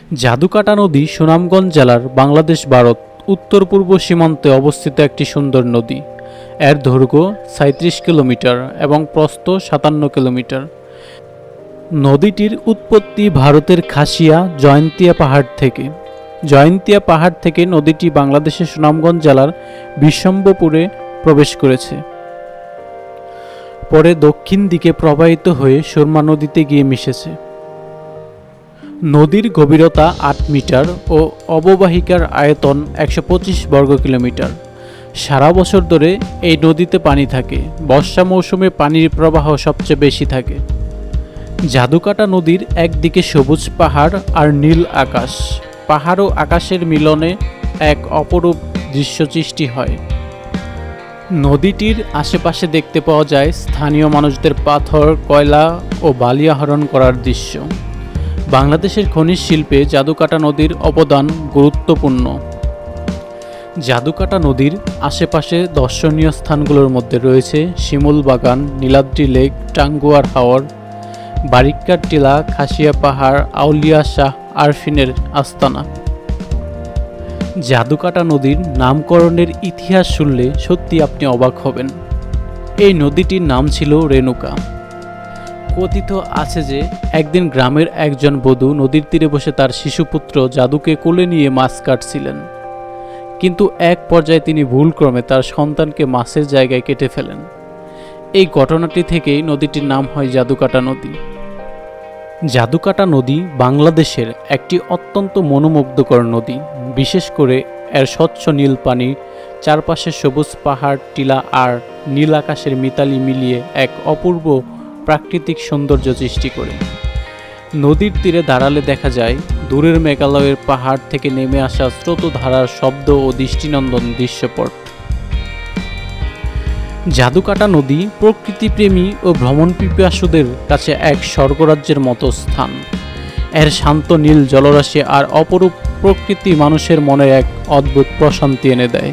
জাদুকাটা নদী সুনামগঞ্জ জেলার বাংলাদেশ ভারত উত্তর পূর্ব সীমান্তে অবস্থিত একটি সুন্দর নদী। এর দৈর্ঘ্য ৩৭ কিলোমিটার এবং প্রস্থ ৫৭ কিলোমিটার। নদীটির উৎপত্তি ভারতের খাসিয়া জয়ন্তিয়া পাহাড় থেকে। জয়ন্তিয়া পাহাড় থেকে নদীটি বাংলাদেশের সুনামগঞ্জ জেলার বিশ্বম্ভরপুরে প্রবেশ করেছে। পরে দক্ষিণ দিকে প্রবাহিত হয়ে সুরমা নদীতে গিয়ে মিশেছে। নদীর গভীরতা ৮ মিটার ও অববাহিকার আয়তন ১২৫ বর্গ কিলোমিটার। সারা বছর ধরে এই নদীতে পানি থাকে, বর্ষা মৌসুমে পানির প্রবাহ সবচেয়ে বেশি থাকে। জাদুকাটা নদীর একদিকে সবুজ পাহাড় আর নীল আকাশ। পাহাড় ও আকাশের মিলনে এক অপরূপ দৃশ্য সৃষ্টি হয়। নদীটির আশেপাশে দেখতে পাওয়া যায় স্থানীয় মানুষদের পাথর, কয়লা ও বালি আহরণ করার দৃশ্য। বাংলাদেশের খনিজ শিল্পে জাদুকাটা নদীর অবদান গুরুত্বপূর্ণ। জাদুকাটা নদীর আশেপাশে দর্শনীয় স্থানগুলোর মধ্যে রয়েছে শিমুল বাগান, নীলাদ্রি লেক, টাঙ্গুয়ার হাওর, বারিক্কার টিলা, খাসিয়া পাহাড়, আউলিয়া শাহ আরফিনের আস্তানা। জাদুকাটা নদীর নামকরণের ইতিহাস শুনলে সত্যি আপনি অবাক হবেন। এই নদীটির নাম ছিল রেণুকা। কথিত আছে যে একদিন গ্রামের একজন বধূ নদীর তীরে বসে তার শিশুপুত্র জাদুকে কোলে নিয়ে মাছ কাটছিলেন, কিন্তু এক পর্যায়ে তিনি ভুলক্রমে তার সন্তানকে মাছের জায়গায় কেটে ফেলেন। এই ঘটনাটি থেকেই নদীটির নাম হয় জাদুকাটা নদী। জাদুকাটা নদী বাংলাদেশের একটি অত্যন্ত মনোমুগ্ধকর নদী। বিশেষ করে এর স্বচ্ছ নীল পানি, চারপাশে সবুজ পাহাড়, টিলা আর নীল আকাশের মিতালি মিলিয়ে এক অপূর্ব প্রাকৃতিক সৌন্দর্য সৃষ্টি করে। নদীর তীরে দাঁড়ালে দেখা যায় দূরের মেঘালয়ের পাহাড় থেকে নেমে আসা স্রোতধারার শব্দ ও দৃষ্টিনন্দন দৃশ্যপট। জাদুকাটা নদী প্রকৃতিপ্রেমী ও ভ্রমণ পিপাসুদের কাছে এক স্বর্গরাজ্যের মতো স্থান। এর শান্ত নীল জলরাশি আর অপরূপ প্রকৃতি মানুষের মনে এক অদ্ভুত প্রশান্তি এনে দেয়।